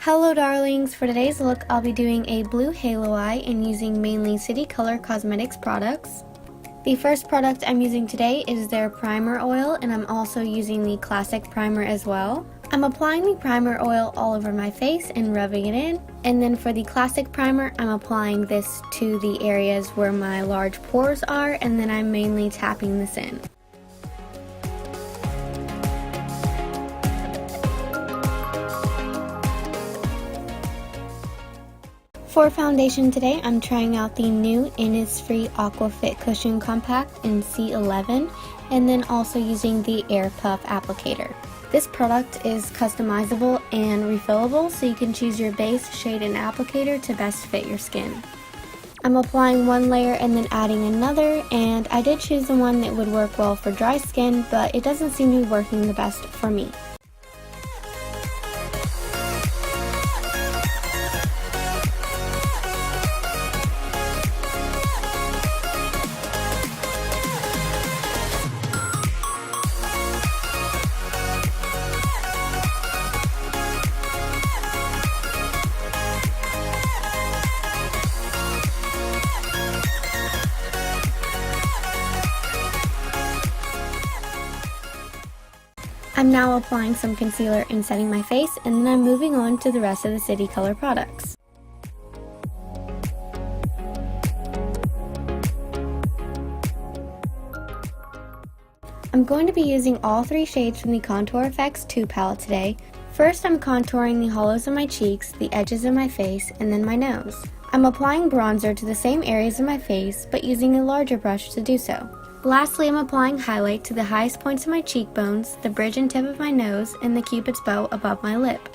Hello darlings, for today's look I'll be doing a blue halo eye and using mainly City Color Cosmetics products. The first product I'm using today is their primer oil, and I'm also using the classic primer as well. I'm applying the primer oil all over my face and rubbing it in, and then for the classic primer I'm applying this to the areas where my large pores are, and then I'm mainly tapping this in. For foundation today, I'm trying out the new Innisfree Aqua Fit Cushion Compact in C11, and then also using the Air Puff applicator. This product is customizable and refillable, so you can choose your base, shade, and applicator to best fit your skin. I'm applying one layer and then adding another, and I did choose the one that would work well for dry skin, but it doesn't seem to be working the best for me. I'm now applying some concealer and setting my face, and then I'm moving on to the rest of the City Color products. I'm going to be using all three shades from the Contour Effects 2 palette today. First, I'm contouring the hollows of my cheeks, the edges of my face, and then my nose. I'm applying bronzer to the same areas of my face, but using a larger brush to do so. Lastly, I'm applying highlight to the highest points of my cheekbones, the bridge and tip of my nose, and the cupid's bow above my lip.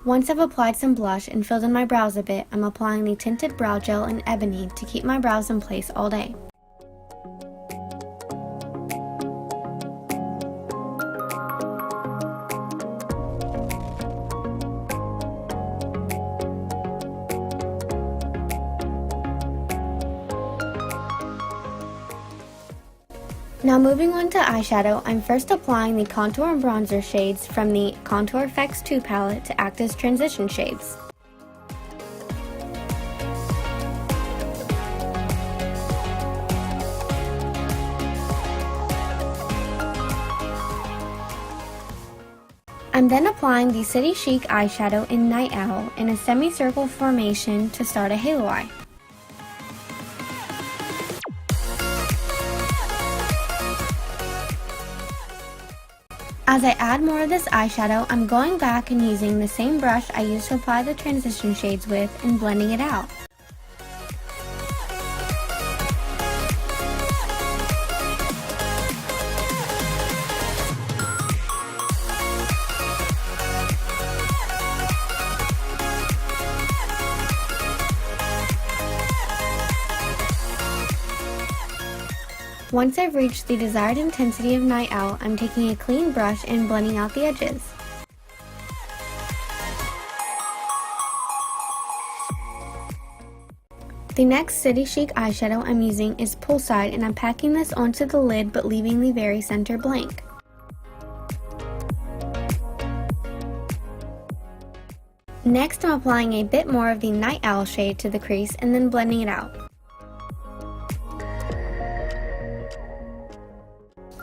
Once I've applied some blush and filled in my brows a bit, I'm applying the tinted brow gel in Ebony to keep my brows in place all day. Now moving on to eyeshadow, I'm first applying the contour and bronzer shades from the Contour Effects 2 palette to act as transition shades. I'm then applying the City Chic eyeshadow in Night Owl in a semicircle formation to start a halo eye. As I add more of this eyeshadow, I'm going back and using the same brush I used to apply the transition shades with and blending it out. Once I've reached the desired intensity of Night Owl, I'm taking a clean brush and blending out the edges. The next City Chic eyeshadow I'm using is Poolside, and I'm packing this onto the lid but leaving the very center blank. Next, I'm applying a bit more of the Night Owl shade to the crease and then blending it out.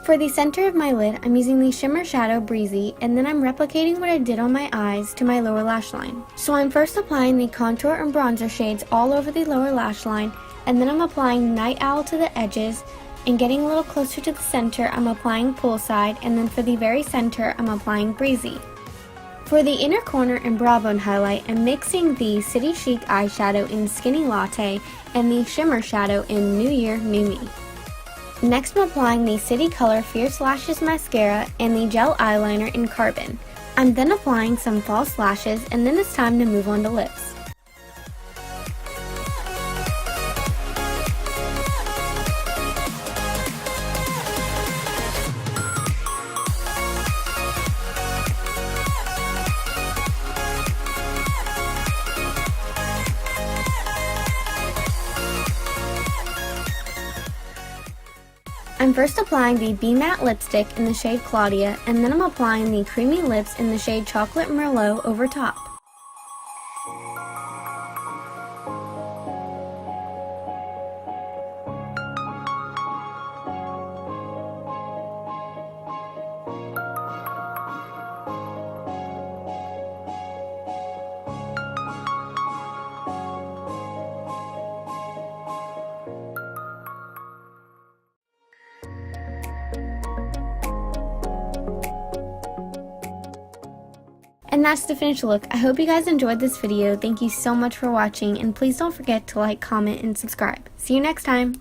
For the center of my lid, I'm using the shimmer shadow Breezy, and then I'm replicating what I did on my eyes to my lower lash line. So I'm first applying the contour and bronzer shades all over the lower lash line, and then I'm applying Night Owl to the edges, and getting a little closer to the center, I'm applying Poolside, and then for the very center, I'm applying Breezy. For the inner corner and brow bone highlight, I'm mixing the City Chic eyeshadow in Skinny Latte and the shimmer shadow in New Year, New Me. Next, I'm applying the City Color Fierce Lashes mascara and the gel eyeliner in Carbon. I'm then applying some false lashes, and then it's time to move on to lips. I'm first applying the Be Matte lipstick in the shade Claudia, and then I'm applying the creamy lips in the shade Chocolate Merlot over top. And that's the finished look. I hope you guys enjoyed this video. Thank you so much for watching, and please don't forget to like, comment, and subscribe. See you next time!